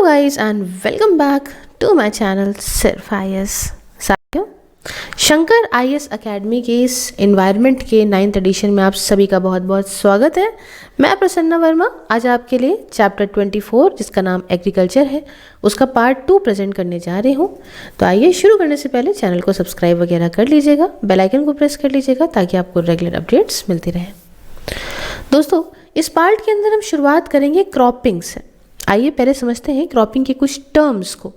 guys and welcome back to my channel सिर्फ IAS। साथियों, Shankar IAS academy के इस इन्वायरमेंट के 9th एडिशन में आप सभी का बहुत बहुत स्वागत है। मैं प्रसन्ना वर्मा आज आपके लिए चैप्टर 24 जिसका नाम एग्रीकल्चर है उसका पार्ट 2 प्रेजेंट करने जा रही हूँ। तो आइए शुरू करने से पहले चैनल को सब्सक्राइब वगैरह कर लीजिएगा, बेल आइकन को प्रेस कर लीजिएगा ताकि आपको रेगुलर अपडेट्स मिलती रहे। दोस्तों, इस पार्ट के अंदर हम शुरुआत करेंगे क्रॉपिंग से। आइए पहले समझते हैं क्रॉपिंग के कुछ टर्म्स को।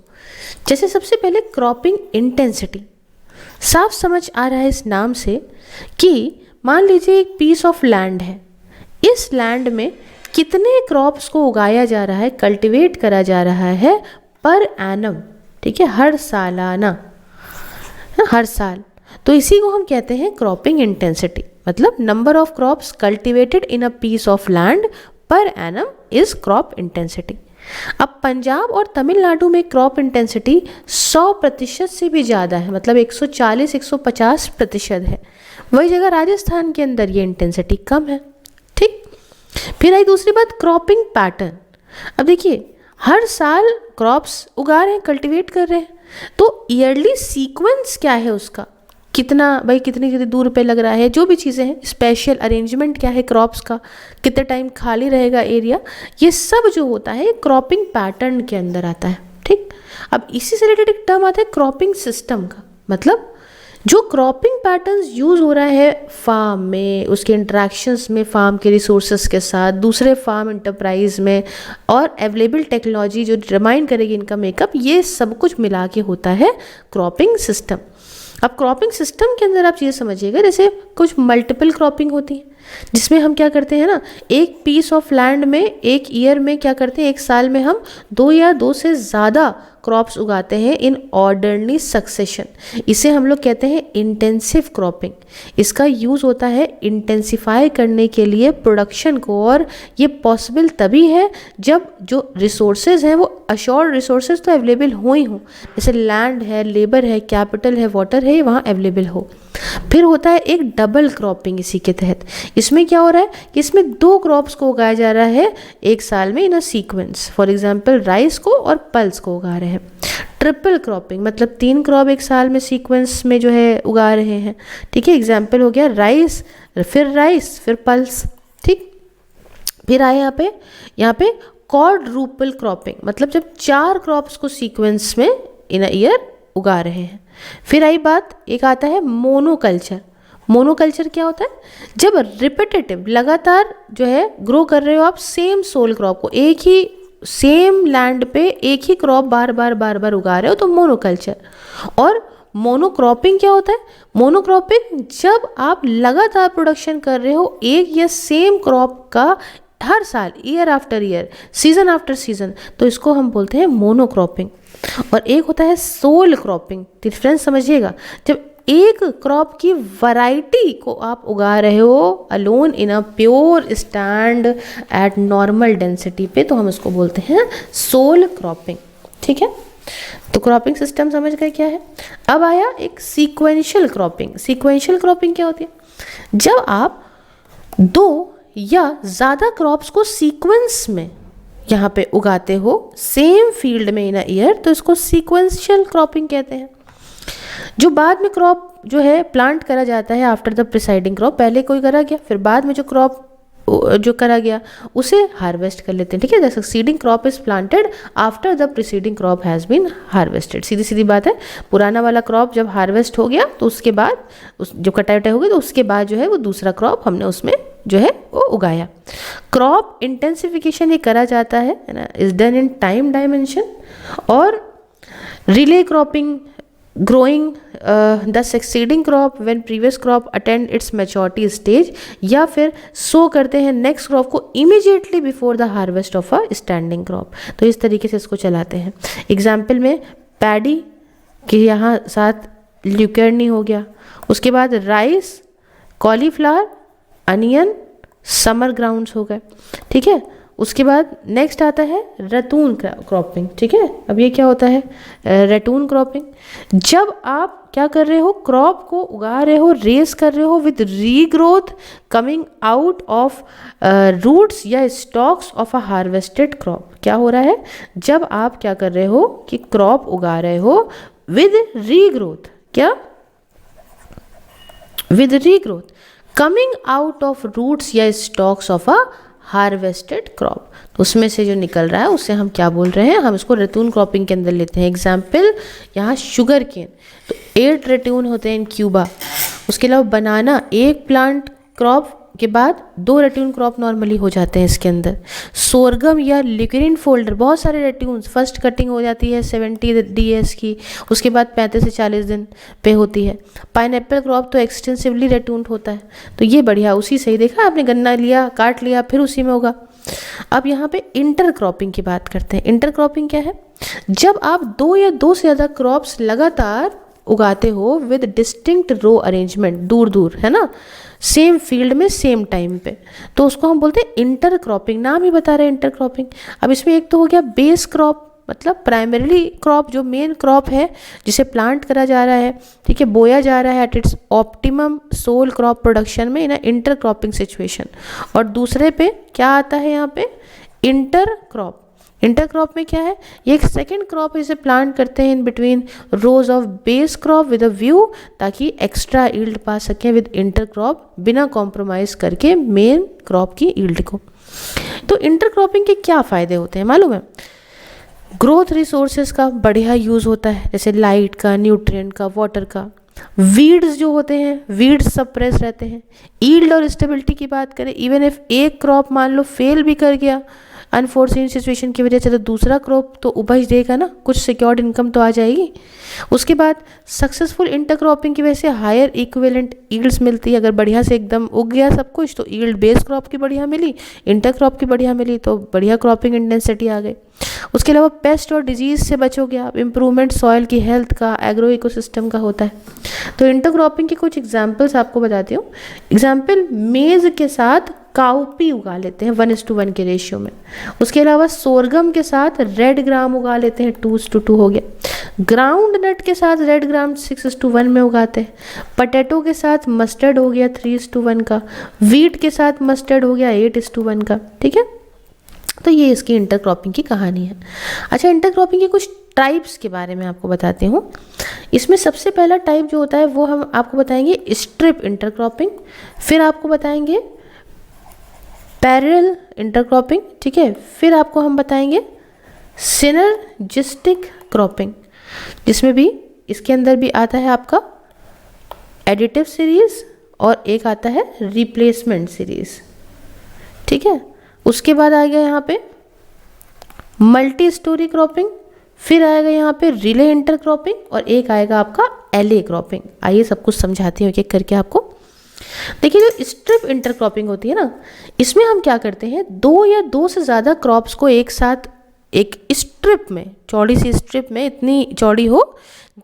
जैसे सबसे पहले क्रॉपिंग इंटेंसिटी। साफ समझ आ रहा है इस नाम से कि मान लीजिए एक पीस ऑफ लैंड है, इस लैंड में कितने क्रॉप्स को उगाया जा रहा है, कल्टीवेट करा जा रहा है पर एनम, ठीक है, हर सालाना, हर साल। तो इसी को हम कहते हैं क्रॉपिंग इंटेंसिटी, मतलब number of crops cultivated in a piece of land पर एनम इज क्रॉप इंटेंसिटी। अब पंजाब और तमिलनाडु में क्रॉप इंटेंसिटी 100% से भी ज़्यादा है, मतलब 140-150% है। वही जगह राजस्थान के अंदर ये इंटेंसिटी कम है। ठीक, फिर आई दूसरी बात, क्रॉपिंग पैटर्न। अब देखिए, हर साल क्रॉप्स उगा रहे हैं, कल्टीवेट कर रहे हैं, तो ईयरली सीक्वेंस क्या है उसका, कितना भाई कितनी दूर पे लग रहा है, जो भी चीज़ें हैं, स्पेशल अरेंजमेंट क्या है क्रॉप्स का, कितने टाइम खाली रहेगा एरिया, ये सब जो होता है क्रॉपिंग पैटर्न के अंदर आता है। ठीक, अब इसी से रिलेटेड एक टर्म आता है क्रॉपिंग सिस्टम का, मतलब जो क्रॉपिंग पैटर्न्स यूज़ हो रहा है फार्म में, उसके इंटरेक्शंस में फार्म के रिसोर्सेज के साथ, दूसरे फार्म इंटरप्राइज में, और अवेलेबल टेक्नोलॉजी जो डिटरमाइन करेगी इनका मेकअप, ये सब कुछ मिला के होता है क्रॉपिंग सिस्टम। अब क्रॉपिंग सिस्टम के अंदर आप चीज़ें समझिएगा, जैसे कुछ मल्टीपल क्रॉपिंग होती है जिसमें हम क्या करते हैं ना, एक पीस ऑफ लैंड में एक ईयर में क्या करते हैं, एक साल में हम 2 या 2 से ज़्यादा क्रॉप्स उगाते हैं इन ऑर्डरली सक्सेशन। इसे हम लोग कहते हैं इंटेंसिव क्रॉपिंग। इसका यूज़ होता है इंटेंसिफाई करने के लिए प्रोडक्शन को, और ये पॉसिबल तभी है जब जो रिसोर्सेज हैं वो अश्योर्ड रिसोर्सेज तो अवेलेबल हो ही हों, जैसे लैंड है, लेबर है, कैपिटल है, वाटर है, वहाँ अवेलेबल हो। फिर होता है एक डबल क्रॉपिंग इसी के तहत। इसमें क्या हो रहा है कि इसमें 2 क्रॉप्स को उगाया जा रहा है एक साल में in a sequence, for example rice को और पल्स को उगा रहे हैं। ट्रिपल क्रॉपिंग मतलब 3 क्रॉप एक साल में सीक्वेंस में जो है उगा रहे हैं। ठीक है, एग्जांपल हो गया राइस, फिर पल्स। ठीक, फिर आए यहाँ पे क्वाड्रुपल क्रॉपिंग, मतलब जब 4 क्रॉप्स को सीक्वेंस में इन अ ईयर उगा रहे हैं। फिर आई बात, एक आता है मोनोकल्चर। मोनोकल्चर क्या होता है, जब रिपीटेटिव लगातार जो है ग्रो कर रहे हो आप सेम सोल क्रॉप को, एक ही सेम लैंड पे एक ही क्रॉप बार बार उगा रहे हो, तो मोनोकल्चर। और मोनोक्रॉपिंग क्या होता है, मोनोक्रॉपिंग जब आप लगातार प्रोडक्शन कर रहे हो एक या सेम क्रॉप का हर साल, year after year, season after season, तो इसको हम बोलते हैं मोनोक्रॉपिंग। और एक होता है सोल क्रॉपिंग। डिफरेंस समझिएगा, जब एक क्रॉप की वैरायटी को आप उगा रहे हो alone in a pure stand at normal density पे, तो हम उसको बोलते हैं सोल क्रॉपिंग। ठीक है, तो क्रॉपिंग सिस्टम समझ गए क्या है। अब आया एक सीक्वेंशियल क्रॉपिंग। सीक्वेंशियल क्रॉपिंग क्या होती है, जब आप 2 या ज़्यादा क्रॉप्स को सीक्वेंस में यहाँ पे उगाते हो सेम फील्ड में इन अ ईयर, तो इसको सीक्वेंशियल क्रॉपिंग कहते हैं। जो बाद में क्रॉप जो है प्लांट करा जाता है आफ्टर द प्रिसाइडिंग क्रॉप, पहले कोई करा गया, फिर बाद में जो क्रॉप जो करा गया उसे हार्वेस्ट कर लेते हैं। ठीक है, the succeeding crop is planted after the preceding crop has been harvested. सीधी सीधी बात है, पुराना वाला क्रॉप जब हार्वेस्ट हो गया तो उसके बाद जो कटाई हो गई, तो उसके बाद जो है वो दूसरा क्रॉप हमने उसमें जो है वो उगाया। क्रॉप इंटेंसिफिकेशन ये करा जाता है ना, is done in time dimension. और relay cropping, growing the succeeding crop when previous crop attend its maturity stage, या फिर सो करते हैं नेक्स्ट क्रॉप को immediately before the harvest of a standing crop. तो इस तरीके से इसको चलाते हैं। एग्जाम्पल में पैडी के यहाँ साथ ल्यूकेर्नी हो गया, उसके बाद rice, cauliflower, onion, summer grounds हो गए। ठीक है, उसके बाद नेक्स्ट आता है रतून क्रॉपिंग, ठीक है। अब ये क्या होता है, रतून क्रॉपिंग, जब आप क्या कर रहे हो, क्रॉप को उगा रहे हो, रेस कर रहे हो with regrowth coming out of roots या stocks of a harvested crop. क्या हो रहा है, जब आप क्या कर रहे हो कि क्रॉप उगा रहे हो विद रीग्रोथ, क्या, with regrowth coming out of roots या stocks of a harvested crop, तो उसमें से जो निकल रहा है उसे हम क्या बोल रहे हैं, हम इसको रतून क्रॉपिंग के अंदर लेते हैं। एग्जाम्पल यहाँ शुगर केन, तो 8 रतून होते हैं इन क्यूबा। उसके अलावा बनाना, एक प्लांट क्रॉप के बाद 2 रतून क्रॉप नॉर्मली हो जाते हैं इसके अंदर। सोरगम या लिक्रिन फोल्डर, बहुत सारे रतून, फर्स्ट कटिंग हो जाती है 70 DS की, उसके बाद 35 से 40 दिन पे होती है। पाइनएप्पल क्रॉप तो एक्सटेंसिवली रतून होता है, तो ये बढ़िया, उसी से ही देखा आपने, गन्ना लिया, काट लिया, फिर उसी में होगा। अब यहाँ पे इंटर क्रॉपिंग की बात करते हैं। इंटर क्रॉपिंग क्या है, जब आप 2 या 2 से ज़्यादा क्रॉप्स लगातार उगाते हो विद डिस्टिंक्ट रो अरेंजमेंट, दूर दूर, है ना, सेम फील्ड में सेम टाइम पे, तो उसको हम बोलते हैं इंटर क्रॉपिंग। नाम ही बता रहे हैं इंटर क्रॉपिंग। अब इसमें एक तो हो गया बेस क्रॉप, मतलब प्राइमरीली क्रॉप, जो मेन क्रॉप है जिसे प्लांट करा जा रहा है, ठीक है, बोया जा रहा है at its optimum soul crop production में इन इंटर क्रॉपिंग सिचुएशन। और दूसरे पे क्या आता है यहाँ पे, इंटर क्रॉप। इंटर क्रॉप में क्या है, ये एक सेकेंड क्रॉप है जिसे प्लांट करते हैं in between rose of base crop with a view, ताकि एक्स्ट्रा ईल्ड पा सकें विद इंटर क्रॉप, बिना कॉम्प्रोमाइज़ करके मेन क्रॉप की ईल्ड को। तो इंटर क्रॉपिंग के क्या फ़ायदे होते हैं मालूम है, ग्रोथ रिसोर्सेज का बढ़िया यूज़ होता है, जैसे लाइट का, न्यूट्रिएंट का, वाटर का। वीड्स जो होते हैं, वीड्स सप्रेस रहते हैं। ईल्ड और स्टेबिलिटी की बात करें, इवन इफ एक क्रॉप मान लो फेल भी कर गया अनफोर्सीन सिचुएशन की वजह से, तो दूसरा क्रॉप तो उपज देगा ना, कुछ सिक्योर्ड इनकम तो आ जाएगी। उसके बाद सक्सेसफुल इंटरक्रॉपिंग की वजह से हायर इक्विवेलेंट ईल्ड्स मिलती है। अगर बढ़िया से एकदम उग गया सब कुछ, तो ईल्ड बेस क्रॉप की बढ़िया मिली, इंटरक्रॉप की बढ़िया मिली, तो बढ़िया क्रॉपिंग इंटेंसिटी आ गई। उसके अलावा पेस्ट और डिजीज़ से बचोगे आप, इम्प्रूवमेंट सॉइल की हेल्थ का, एग्रो इकोसिस्टम का होता है। तो इंटरक्रॉपिंग के कुछ एग्जाम्पल्स आपको बताती हूँ। एग्जाम्पल, मेज़ के साथ काउपी उगा लेते हैं 1:1 के रेशियो में। उसके अलावा सोरगम के साथ रेड ग्राम उगा लेते हैं, 2:2 हो गया। ग्राउंड नट के साथ रेड ग्राम 6:1 में उगाते हैं। पटेटो के साथ मस्टर्ड हो गया 3:1 का। वीट के साथ मस्टर्ड हो गया 8:1 का, ठीक है। तो ये इसकी इंटरक्रॉपिंग की कहानी है। अच्छा, इंटरक्रॉपिंग के कुछ टाइप्स के बारे में आपको बताती हूँ। इसमें सबसे पहला टाइप जो होता है वो हम आपको बताएंगे स्ट्रिप इंटरक्रॉपिंग, फिर आपको बताएंगे पैरेलल इंटरक्रॉपिंग, ठीक है, फिर आपको हम बताएंगे सिनर्जिस्टिक क्रॉपिंग, जिसमें भी इसके अंदर भी आता है आपका एडिटिव सीरीज और एक आता है रिप्लेसमेंट सीरीज, ठीक है। उसके बाद आ गया यहाँ पे मल्टी स्टोरी क्रॉपिंग, फिर आएगा यहाँ पे रिले इंटरक्रॉपिंग और एक आएगा आपका एले क्रॉपिंग। आइए सब कुछ समझाती हूँ एक एक करके आपको। देखिए, जो स्ट्रिप इंटरक्रॉपिंग होती है ना, इसमें हम क्या करते हैं, 2 या 2 से ज़्यादा क्रॉप्स को एक साथ एक स्ट्रिप में, चौड़ी सी स्ट्रिप में, इतनी चौड़ी हो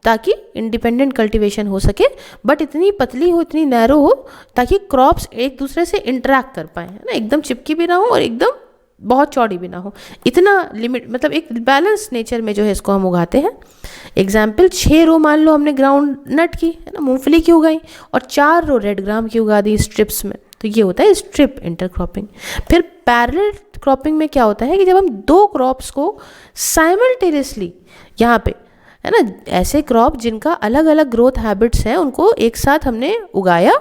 ताकि इंडिपेंडेंट कल्टीवेशन हो सके, बट इतनी पतली हो, इतनी नैरो हो ताकि क्रॉप्स एक दूसरे से इंटरैक्ट कर पाए, है ना, एकदम चिपकी भी ना हो और एकदम बहुत चौड़ी भी ना हो, इतना लिमिट, मतलब एक बैलेंस नेचर में जो है इसको हम उगाते हैं। एग्जाम्पल, 6 रो मान लो हमने ग्राउंड नट की, है ना, मूंगफली की उगाई, और 4 रो रेड ग्राम की उगा दी स्ट्रिप्स में, तो ये होता है स्ट्रिप इंटरक्रॉपिंग। फिर पैरेलल क्रॉपिंग में क्या होता है कि जब हम 2 क्रॉप्स को साइमल्टेनियसली यहाँ पे, है ना, ऐसे क्रॉप जिनका अलग अलग ग्रोथ हैबिट्स हैं उनको एक साथ हमने उगाया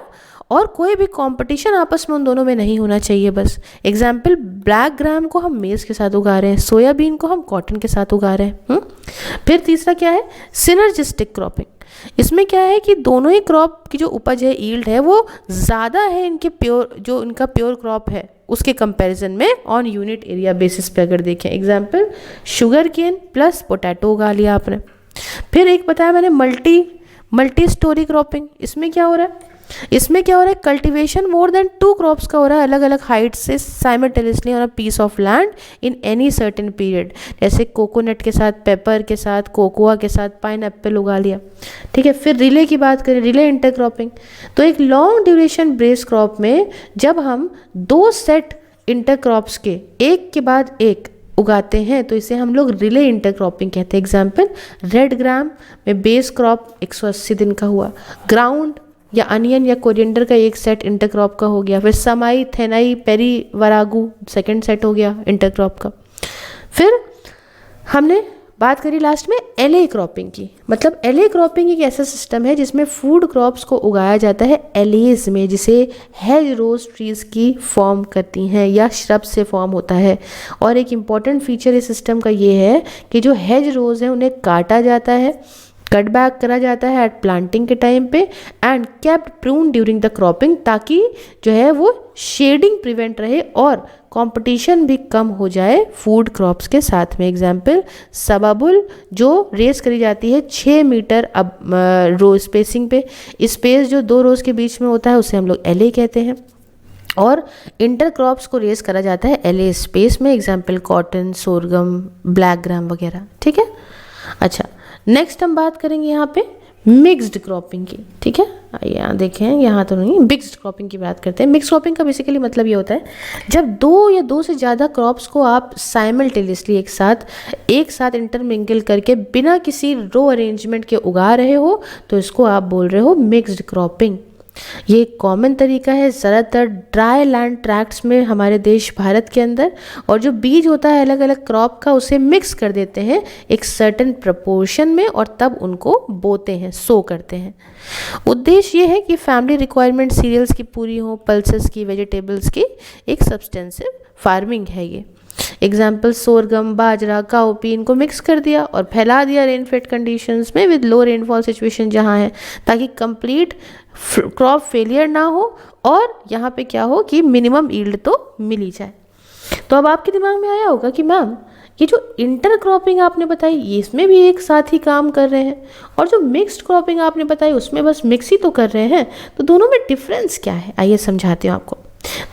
और कोई भी कंपटीशन आपस में उन दोनों में नहीं होना चाहिए बस। एग्जाम्पल, ब्लैक ग्राम को हम मेज़ के साथ उगा रहे हैं, सोयाबीन को हम कॉटन के साथ उगा रहे हैं। फिर तीसरा क्या है, सिनर्जिस्टिक क्रॉपिंग। इसमें क्या है कि दोनों ही क्रॉप की जो उपज है, ईल्ड है, वो ज़्यादा है इनके प्योर, जो इनका प्योर क्रॉप है उसके कंपैरिजन में ऑन यूनिट एरिया बेसिस पे अगर देखें। Example, sugar cane plus potato उगा लिया आपने। फिर एक बताया मैंने मल्टी स्टोरी क्रॉपिंग। इसमें क्या हो रहा है, कल्टीवेशन मोर देन 2 क्रॉप्स का हो रहा है अलग अलग हाइट से simultaneously on a piece of land in any certain period. जैसे कोकोनट के साथ, पेपर के साथ, कोकोआ के साथ पाइनएप्पल उगा लिया, ठीक है। फिर रिले की बात करें, रिले इंटरक्रॉपिंग, तो एक लॉन्ग ड्यूरेशन ब्रेस क्रॉप में जब हम 2 सेट इंटरक्रॉप्स के एक के बाद एक उगाते हैं तो इसे हम लोग रिले इंटरक्रॉपिंग कहते हैं। एग्जाम्पल, रेड ग्राम में बेस क्रॉप 180 दिन का हुआ, ग्राउंड या अनियन या कोरिएंडर का एक सेट इंटरक्रॉप का हो गया, फिर समाई, थेनाई, पेरी वरागू सेकंड सेट हो गया इंटरक्रॉप का। फिर हमने बात करी लास्ट में एलए क्रॉपिंग की। मतलब एलए क्रॉपिंग एक ऐसा सिस्टम है जिसमें फूड क्रॉप्स को उगाया जाता है एलेज में, जिसे हेज रोज ट्रीज की फॉर्म करती हैं या श्रब से फॉर्म होता है। और एक इम्पॉर्टेंट फीचर इस सिस्टम का ये है कि जो हेज रोज हैं उन्हें काटा जाता है, कट बैक करा जाता है एट प्लांटिंग के टाइम पे and kept prune during the cropping, ताकि जो है वो शेडिंग प्रिवेंट रहे और कंपटीशन भी कम हो जाए फूड क्रॉप्स के साथ में। एग्जाम्पल, सबाबुल जो रेस करी जाती है 6 मीटर अब रो स्पेसिंग पे, स्पेस जो 2 रोज के बीच में होता है उसे हम लोग एलए कहते हैं। और इंटरक्रॉप्स को रेस करा जाता है एलए स्पेस में। Example, cotton, sorghum, black gram वगैरह। ठीक है। अच्छा, नेक्स्ट हम बात करेंगे यहाँ पे मिक्स्ड क्रॉपिंग की। ठीक है, यहाँ देखें, यहाँ तो नहीं, मिक्स्ड क्रॉपिंग की बात करते हैं। मिक्स्ड क्रॉपिंग का बेसिकली मतलब ये होता है जब 2 या 2 से ज़्यादा क्रॉप्स को आप साइमल्टेनियसली एक साथ इंटरमिंगल करके बिना किसी रो अरेंजमेंट के उगा रहे हो तो इसको आप बोल रहे हो मिक्स्ड क्रॉपिंग। ये एक कॉमन तरीका है ज़्यादातर ड्राई लैंड ट्रैक्ट्स में हमारे देश भारत के अंदर, और जो बीज होता है अलग अलग क्रॉप का उसे मिक्स कर देते हैं एक सर्टेन प्रपोर्शन में और तब उनको बोते हैं, सो करते हैं। उद्देश्य ये है कि फैमिली रिक्वायरमेंट सीरियल्स की पूरी हो, पल्सेस की, वेजिटेबल्स की, एक सब्सटेंसिव फार्मिंग है ये। एग्जाम्पल, सोरगम, बाजरा, काउपी, इनको मिक्स कर दिया और फैला दिया रेनफेड कंडीशंस में विद लो रेनफॉल सिचुएशन जहाँ है, ताकि कंप्लीट क्रॉप फेलियर ना हो और यहाँ पे क्या हो कि मिनिमम यील्ड तो मिल ही जाए। तो अब आपके दिमाग में आया होगा कि मैम ये जो इंटरक्रॉपिंग आपने बताई ये इसमें भी एक साथ ही काम कर रहे हैं, और जो मिक्स्ड क्रॉपिंग आपने बताई उसमें बस मिक्स ही तो कर रहे हैं, तो दोनों में डिफरेंस क्या है? आइए समझाती हूँ आपको।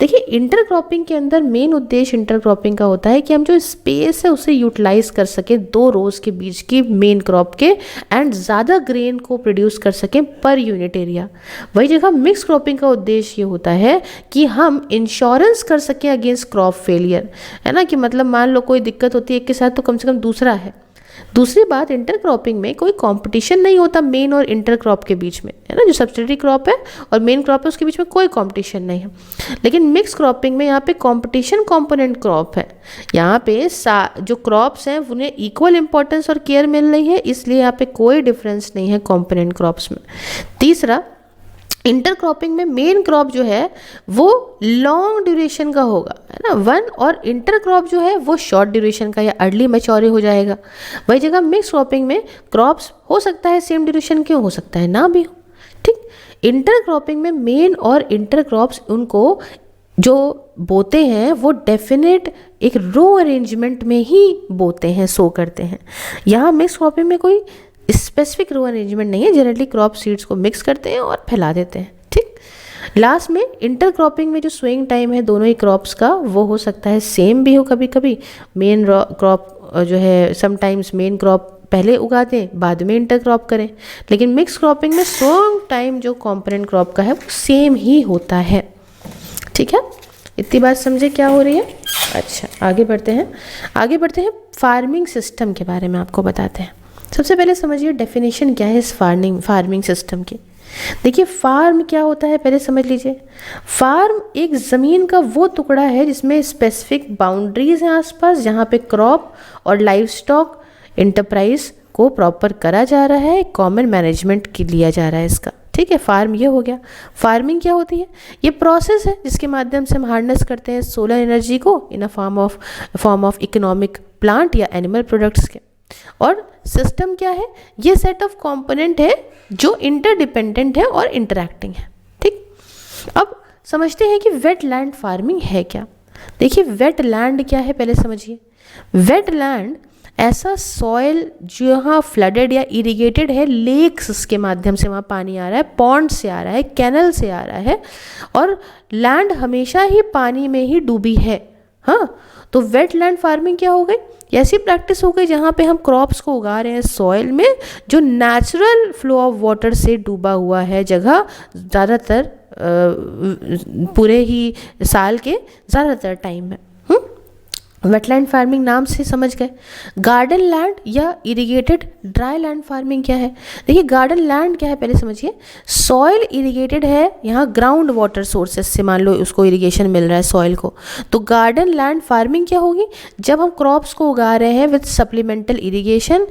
देखिए, इंटरक्रॉपिंग के अंदर मेन उद्देश्य इंटरक्रॉपिंग का होता है कि हम जो स्पेस है उसे यूटिलाइज कर सकें 2 रोज के बीच की मेन क्रॉप के एंड ज़्यादा ग्रेन को प्रोड्यूस कर सकें पर यूनिट एरिया। वही जगह मिक्स क्रॉपिंग का उद्देश्य ये होता है कि हम इंश्योरेंस कर सकें अगेंस्ट क्रॉप फेलियर, है ना, कि मतलब मान लो कोई दिक्कत होती है एक के साथ तो कम से कम दूसरा है। दूसरी बात, इंटरक्रॉपिंग में कोई कंपटीशन नहीं होता मेन और इंटरक्रॉप के बीच में, है ना, जो सब्सिडरी क्रॉप है और मेन क्रॉप है उसके बीच में कोई कंपटीशन नहीं है। लेकिन मिक्स क्रॉपिंग में यहाँ पे कंपटीशन कंपोनेंट क्रॉप है, यहाँ पे जो क्रॉप्स हैं उन्हें इक्वल इंपॉर्टेंस और केयर मिल रही है, इसलिए यहाँ पे कोई डिफरेंस नहीं है कंपोनेंट क्रॉप्स में। तीसरा, इंटरक्रॉपिंग में मेन क्रॉप जो है वो लॉन्ग ड्यूरेशन का होगा, है ना, और इंटरक्रॉप जो है वो शॉर्ट ड्यूरेशन का या अर्ली मैच्योर हो जाएगा। वही जगह मिक्स क्रॉपिंग में क्रॉप्स हो सकता है सेम ड्यूरेशन के, हो सकता है ना भी हो। ठीक, इंटरक्रॉपिंग में मेन और इंटरक्रॉप्स उनको जो बोते हैं वो डेफिनेट एक रो अरेंजमेंट में ही बोते हैं, सो करते हैं। यहाँ मिक्स क्रॉपिंग में कोई स्पेसिफिक रो अरेंजमेंट नहीं है, जनरली क्रॉप सीड्स को मिक्स करते हैं और फैला देते हैं। ठीक, लास्ट में इंटरक्रॉपिंग में जो स्विंग टाइम है दोनों ही क्रॉप्स का वो हो सकता है सेम भी हो, कभी कभी मेन क्रॉप जो है समटाइम्स मेन क्रॉप पहले उगा दें बाद में इंटरक्रॉप करें, लेकिन मिक्स क्रॉपिंग में स्विंग टाइम जो कॉम्पोनेंट क्रॉप का है वो सेम ही होता है। ठीक है, इतनी बात समझे क्या हो रही है? अच्छा, आगे बढ़ते हैं फार्मिंग सिस्टम के बारे में आपको बताते हैं। सबसे पहले समझिए डेफिनेशन क्या है इस फार्मिंग सिस्टम की। देखिए, फार्म क्या होता है पहले समझ लीजिए। फार्म एक ज़मीन का वो टुकड़ा है जिसमें स्पेसिफिक बाउंड्रीज हैं आसपास, जहाँ पे क्रॉप और लाइव स्टॉक इंटरप्राइज को प्रॉपर करा जा रहा है, कॉमन मैनेजमेंट की लिया जा रहा है इसका। ठीक है, फार्म ये हो गया। फार्मिंग क्या होती है? ये प्रोसेस है जिसके माध्यम से हम हार्नेस करते हैं सोलर एनर्जी को in a form of economic plant या एनिमल प्रोडक्ट्स के। और सिस्टम क्या है? ये सेट ऑफ कंपोनेंट है जो इंटरडिपेंडेंट है और इंटरैक्टिंग है। ठीक, अब समझते हैं कि वेट लैंड फार्मिंग है क्या। देखिए, वेट लैंड क्या है पहले समझिए। वेट लैंड ऐसा सॉइल जहाँ फ्लडेड या इरिगेटेड है, लेक्स के माध्यम से वहाँ पानी आ रहा है, पॉन्ड से आ रहा है, कैनल से आ रहा है, और लैंड हमेशा ही पानी में ही डूबी है। हाँ, तो वेट लैंड फार्मिंग क्या हो गई? ऐसी प्रैक्टिस हो गई जहाँ पे हम क्रॉप्स को उगा रहे हैं सॉइल में जो नेचुरल फ्लो ऑफ वाटर से डूबा हुआ है जगह, ज़्यादातर पूरे ही साल के ज़्यादातर टाइम में। वेटलैंड फार्मिंग नाम से समझ गए। गार्डन लैंड या इरिगेटेड ड्राई लैंड फार्मिंग क्या है? देखिए गार्डन लैंड क्या है पहले समझिए। सॉइल इरिगेटेड है, यहाँ ग्राउंड वाटर सोर्सेस से मान लो उसको इरिगेशन मिल रहा है सॉइल को। तो गार्डन लैंड फार्मिंग क्या होगी? जब हम क्रॉप्स को उगा रहे हैं with supplemental irrigation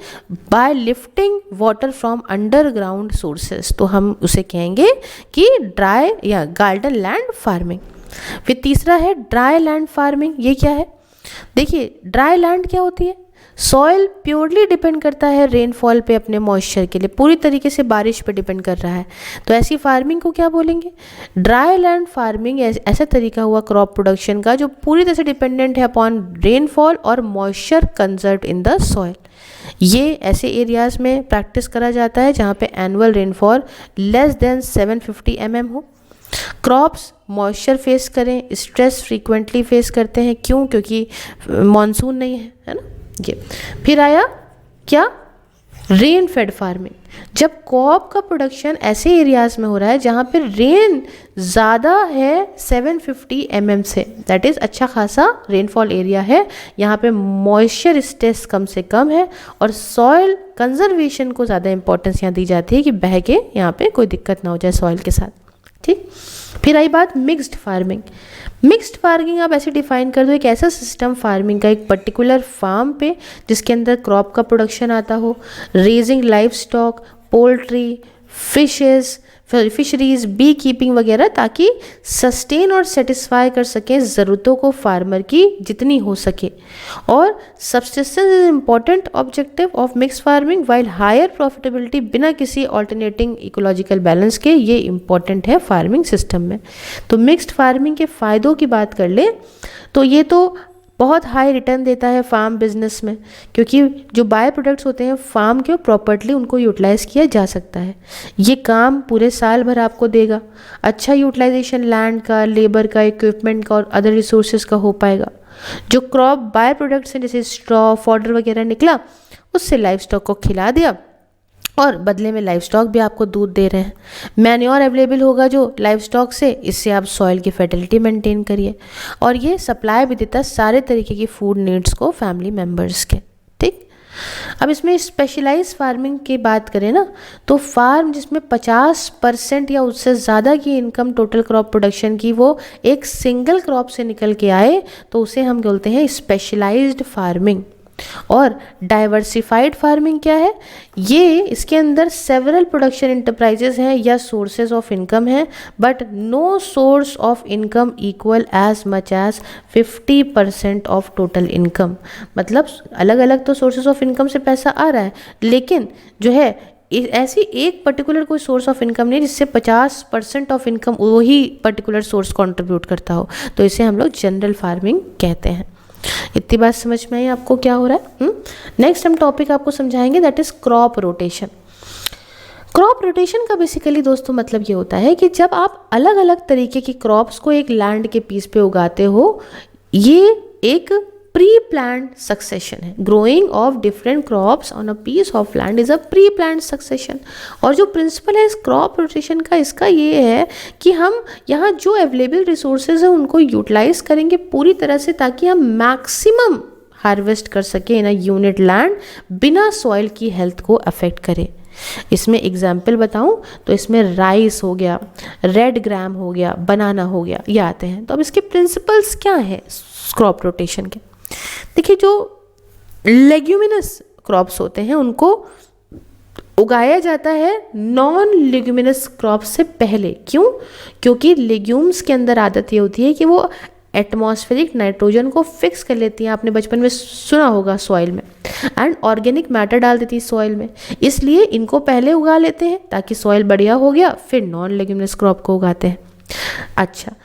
bye lifting water from underground sources, तो हम उसे कहेंगे कि ड्राई या गार्डन लैंड फार्मिंग। फिर तीसरा है ड्राई लैंड फार्मिंग। ये क्या है? देखिए ड्राई लैंड क्या होती है? सॉइल प्योरली डिपेंड करता है रेनफॉल पे, अपने मॉइस्चर के लिए पूरी तरीके से बारिश पे डिपेंड कर रहा है। तो ऐसी फार्मिंग को क्या बोलेंगे? ड्राई लैंड फार्मिंग ऐसा तरीका हुआ क्रॉप प्रोडक्शन का जो पूरी तरह से डिपेंडेंट है अपॉन रेनफॉल और moisture conserved in the soil. ये ऐसे एरियाज में प्रैक्टिस करा जाता है जहाँ पे annual rainfall less than 750 mm हो। क्रॉप्स मॉइस्चर फेस करें, स्ट्रेस फ्रीक्वेंटली फेस करते हैं। क्यों? क्योंकि मॉनसून नहीं है ना ये। फिर आया क्या? Rain fade farming. जब क्रॉप का प्रोडक्शन ऐसे एरियाज में हो रहा है जहाँ पे रेन ज़्यादा है 750 mm से, दैट इज़ अच्छा खासा रेनफॉल एरिया है, यहाँ पे मॉइस्चर स्ट्रेस कम से कम है और सॉइल कंजर्वेशन को ज़्यादा इंपॉर्टेंस यहाँ दी जाती है कि बह के यहाँ पे कोई दिक्कत ना हो जाए सॉइल के साथ। ठीक। फिर आई बात मिक्स्ड फार्मिंग। मिक्स्ड फार्मिंग आप ऐसे डिफाइन कर दो, एक ऐसा सिस्टम फार्मिंग का एक पर्टिकुलर फार्म पे जिसके अंदर क्रॉप का प्रोडक्शन आता हो, raising livestock, poultry, fisheries, beekeeping वगैरह, ताकि सस्टेन और सेटिस्फाई कर सकें ज़रूरतों को फार्मर की जितनी हो सके। और subsistence is important objective of mix farming while higher profitability, बिना किसी ऑल्टरनेटिंग इकोलॉजिकल बैलेंस के, ये इंपॉर्टेंट है फार्मिंग सिस्टम में। तो मिक्स्ड फार्मिंग के फ़ायदों की बात कर ले तो ये तो बहुत हाई रिटर्न देता है फार्म बिजनेस में, क्योंकि जो बाय प्रोडक्ट्स होते हैं फार्म के प्रॉपर्ली उनको यूटिलाइज किया जा सकता है। ये काम पूरे साल भर आपको देगा। अच्छा यूटिलाइजेशन लैंड का, लेबर का, इक्विपमेंट का और अदर रिसोर्सेज का हो पाएगा। जो क्रॉप बाय प्रोडक्ट्स हैं जैसे स्ट्रॉ, फॉडर वगैरह निकला, उससे लाइव स्टॉक को खिला दिया और बदले में लाइव स्टॉक भी आपको दूध दे रहे हैं। मैन्योर अवेलेबल होगा जो लाइव स्टॉक से, इससे आप सॉइल की फर्टिलिटी मेंटेन करिए और ये सप्लाई भी देता है सारे तरीके की फूड नीड्स को फैमिली मेंबर्स के। ठीक। अब इसमें स्पेशलाइज फार्मिंग की बात करें ना, तो फार्म जिसमें 50% या उससे ज़्यादा की इनकम टोटल क्रॉप प्रोडक्शन की वो एक सिंगल क्रॉप से निकल के आए, तो उसे हम बोलते हैं स्पेशलाइज्ड फार्मिंग। और डाइवर्सिफाइड फार्मिंग क्या है? ये इसके अंदर सेवरल प्रोडक्शन इंटरप्राइजेस हैं या सोर्सेज ऑफ इनकम हैं, but no source of income equal as much as 50% of total income. मतलब अलग अलग तो सोर्सेज ऑफ इनकम से पैसा आ रहा है, लेकिन जो है ऐसी एक पर्टिकुलर कोई सोर्स ऑफ इनकम नहीं जिससे 50% ऑफ इनकम वही पर्टिकुलर सोर्स कंट्रीब्यूट करता हो, तो इसे हम लोग जनरल फार्मिंग कहते हैं। इतनी बात समझ में आई आपको क्या हो रहा है? नेक्स्ट हम टॉपिक आपको समझाएंगे, that is crop rotation. Crop rotation का बेसिकली दोस्तों मतलब ये होता है कि जब आप अलग अलग तरीके की क्रॉप्स को एक लैंड के पीस पे उगाते हो, ये एक प्री प्लान्ड सक्सेशन है। Growing of different crops on a piece of land is a pre planned succession. और जो प्रिंसिपल है इस क्रॉप रोटेशन का, इसका ये है कि हम यहाँ जो अवेलेबल रिसोर्सेज हैं उनको यूटिलाइज करेंगे पूरी तरह से, ताकि हम मैक्सिमम हार्वेस्ट कर सकें इन अ यूनिट लैंड बिना सॉइल की हेल्थ को अफेक्ट करे। इसमें एग्जाम्पल बताऊं तो इसमें राइस हो गया, रेड ग्राम हो गया, बनाना हो गया, ये आते हैं। तो अब इसके प्रिंसिपल्स क्या है क्रॉप रोटेशन के? देखिए जो लेग्यूमिनस क्रॉप्स होते हैं उनको उगाया जाता है नॉन लेग्यूमिनस क्रॉप्स से पहले। क्यों? क्योंकि लेग्यूम्स के अंदर आदत ये होती है कि वो एटमॉस्फेरिक नाइट्रोजन को फिक्स कर लेती हैं। आपने बचपन में सुना होगा सॉइल में, एंड ऑर्गेनिक मैटर डाल देती है सॉइल में, इसलिए इनको पहले उगा लेते हैं ताकि सॉइल बढ़िया हो गया, फिर नॉन लेग्यूमिनस क्रॉप को उगाते हैं। अच्छा,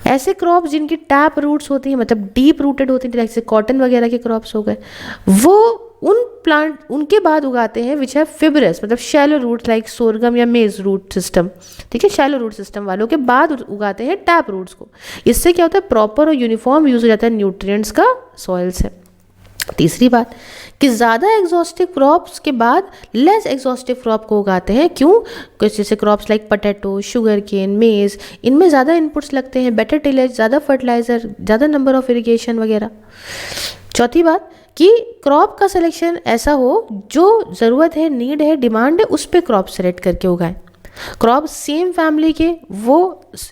ऐसे क्रॉप्स जिनकी टैप रूट्स होती हैं, मतलब डीप रूटेड होती हैं, जैसे कॉटन वगैरह के क्रॉप्स हो गए, वो उन प्लांट उनके बाद उगाते हैं विच है फिब्रस, मतलब शैलो रूट लाइक सोरगम या मेज रूट सिस्टम। ठीक है, शैलो रूट सिस्टम वालों के बाद उगाते हैं टैप रूट्स को। इससे क्या होता है, प्रॉपर और यूनिफॉर्म यूज हो जाता है न्यूट्रिएंट्स का सॉइल से। तीसरी बात कि ज़्यादा एग्जॉस्टिव क्रॉप्स के बाद लेस एग्जॉस्टिव क्रॉप को उगाते हैं। क्यों? कुछ जैसे crops like potato, sugar cane, maize, इनमें ज़्यादा इनपुट्स लगते हैं, बेटर टिलेज, ज़्यादा फर्टिलाइज़र, ज़्यादा नंबर ऑफ इरिगेशन वगैरह। चौथी बात कि क्रॉप का सिलेक्शन ऐसा हो जो ज़रूरत है, नीड है, डिमांड है, उस पर क्रॉप सेलेक्ट करके उगाएं। क्रॉप सेम फैमिली के वो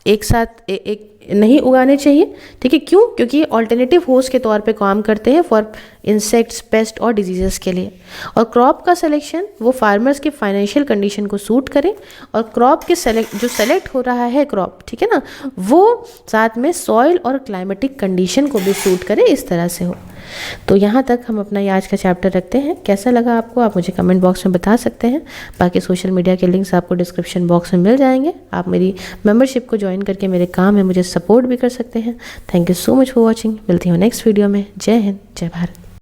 एक साथ एक नहीं उगाने चाहिए, ठीक है। क्यों? क्योंकि ये ऑल्टरनेटिव होस्ट के तौर पे काम करते हैं फॉर इंसेक्ट्स, पेस्ट और डिजीजेस के लिए। और क्रॉप का सिलेक्शन वो फार्मर्स के फाइनेंशियल कंडीशन को सूट करे, और क्रॉप के जो सेलेक्ट हो रहा है क्रॉप, ठीक है ना, वो साथ में सॉइल और क्लाइमेटिक कंडीशन को भी सूट करे, इस तरह से हो। तो यहाँ तक हम अपना ये आज का चैप्टर रखते हैं। कैसा लगा आपको आप मुझे कमेंट बॉक्स में बता सकते हैं। बाकी सोशल मीडिया के लिंक्स आपको डिस्क्रिप्शन बॉक्स में मिल जाएंगे। आप मेरी मेंबरशिप को ज्वाइन करके मेरे काम में मुझे सपोर्ट भी कर सकते हैं। Thank you so much for watching. मिलती हूँ नेक्स्ट वीडियो में। जय हिंद, जय भारत।